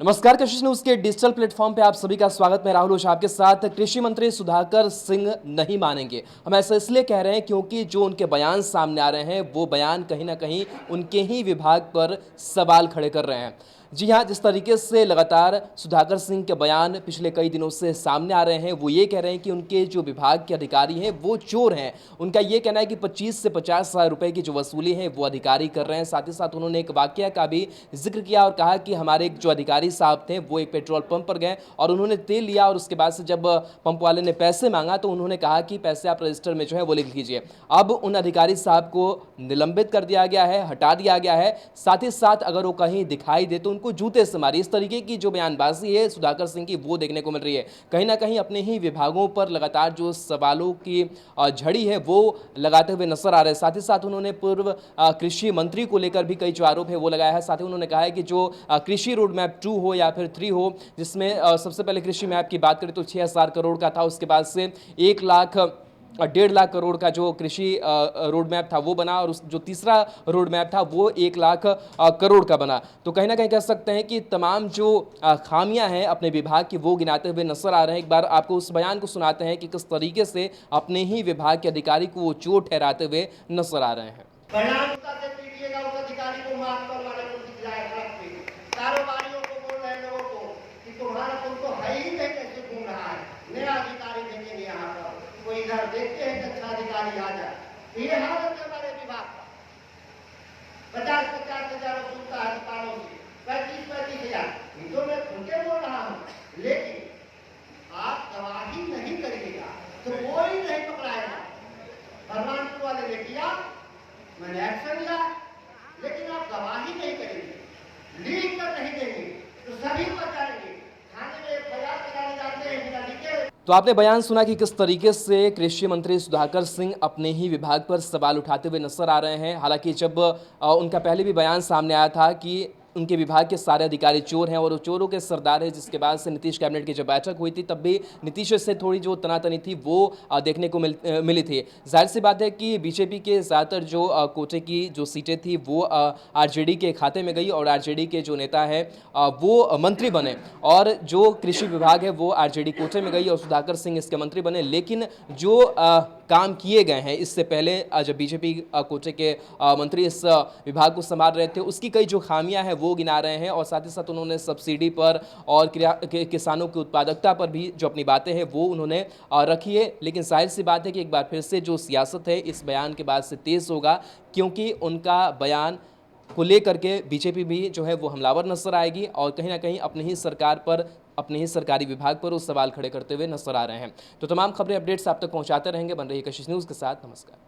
नमस्कार, कशिश न्यूज के digital platform पे आप सभी का स्वागत। मैं राहुल ओझा आपके साथ। कृषि मंत्री सुधाकर सिंह नहीं मानेंगे। हम ऐसा इसलिए कह रहे हैं क्योंकि जो उनके बयान सामने आ रहे हैं वो बयान कहीं ना कहीं उनके ही विभाग पर सवाल खड़े कर रहे हैं। जी हाँ, जिस तरीके से लगातार सुधाकर सिंह के बयान पिछले कई दिनों से सामने आ रहे हैं, वो ये कह रहे हैं कि उनके जो विभाग के अधिकारी हैं वो चोर हैं। उनका ये कहना है कि 25 से 50 हज़ार रुपए की जो वसूली है वो अधिकारी कर रहे हैं। साथ ही साथ उन्होंने एक वाकया का भी जिक्र किया और कहा कि हमारे जो अधिकारी साहब थे वो एक पेट्रोल पंप पर गए और उन्होंने तेल लिया और उसके बाद से जब पंप वाले ने पैसे मांगा तो उन्होंने कहा कि पैसे आप रजिस्टर में जो है वो लिख लीजिए। अब उन अधिकारी साहब को निलंबित कर दिया गया है, हटा दिया गया है। साथ ही साथ अगर वो कहीं दिखाई दे तो उनको जूते से मारिए। इस तरीके की जो बयानबाजी है सुधाकर सिंह की वो देखने को मिल रही है। कहीं ना कहीं अपने ही विभागों पर लगातार जो सवालों की झड़ी है वो लगाते हुए नजर आ रहे हैं। साथ ही साथ उन्होंने पूर्व कृषि मंत्री को लेकर भी कई जो आरोप है वो लगाया है। साथ ही उन्होंने कहा है कि जो कृषि रोड मैप 2 हो या फिर 3 हो, जिसमें सबसे पहले कृषि मैप की बात करें तो 6,000 करोड़ का था, उसके बाद से 1,00,000 करोड़ का जो कृषि रोड मैप था वो बना और उस जो तीसरा रोड मैप था वो 1,00,000 करोड़ का बना। तो कहीं ना कहीं कह सकते हैं कि तमाम जो खामियां हैं अपने विभाग की वो गिनाते हुए नजर आ रहे हैं। एक बार आपको उस बयान को सुनाते हैं कि किस तरीके से अपने ही विभाग के अधिकारी को वो चोर ठहराते हुए नजर आ रहे हैं। कारोबारियों को बोल रहे लोगों को कि तुम्हारा तुमको है ही नहीं, कैसे घूम रहा है। नया अधिकारी भेजेंगे यहाँ पर, कोई इधर देखते हैं कि अच्छा अधिकारी आ जाए। ये हालत है हमारे विभाग का। 50-50 हजार वसूलता है दुकानों से, 35-35 हजार। तो मैं खुलके बोल रहा हूँ, लेकिन आप गवाही नहीं करिएगा तो कोई नहीं पकड़ाएगा। भगवानपुर वाले ने किया, मैंने एक्शन लिया, लेकिन आप गवाही नहीं करेंगे, लीक कर नहीं देंगे तो सभी बचाएंगे। थाने में एफआईआर कराने जाते हैं बिना लिखे। तो आपने बयान सुना कि किस तरीके से कृषि मंत्री सुधाकर सिंह अपने ही विभाग पर सवाल उठाते हुए नजर आ रहे हैं। हालांकि जब उनका पहले भी बयान सामने आया था कि उनके विभाग के सारे अधिकारी चोर हैं और वो चोरों के सरदार हैं, जिसके बाद से नीतीश कैबिनेट की जब बैठक हुई थी तब भी नीतीश से थोड़ी जो तनातनी थी वो देखने को मिली थी। जाहिर सी बात है कि बीजेपी के ज़्यादातर जो कोटे की जो सीटें थी वो आरजेडी के खाते में गई और आरजेडी के जो नेता है वो मंत्री बने और जो कृषि विभाग है वो आरजेडी कोटे में गई और सुधाकर सिंह इसके मंत्री बने। लेकिन जो काम किए गए हैं इससे पहले जब बीजेपी कोटे के मंत्री इस विभाग को संभाल रहे थे उसकी कई जो खामियां हैं वो गिना रहे हैं और साथ ही साथ उन्होंने सब्सिडी पर और किसानों की उत्पादकता पर भी जो अपनी बातें हैं वो उन्होंने रखी है। लेकिन जाहिर सी बात है कि एक बार फिर से जो सियासत है इस बयान के बाद से तेज होगा, क्योंकि उनका बयान को लेकर के बीजेपी भी जो है वो हमलावर नजर आएगी और कहीं ना कहीं अपनी ही सरकार पर, अपने ही सरकारी विभाग पर वो सवाल खड़े करते हुए नजर आ रहे हैं। तो तमाम खबरें अपडेट्स आप तक पहुंचाते रहेंगे। बन रही है कशिश न्यूज़ के साथ। नमस्कार।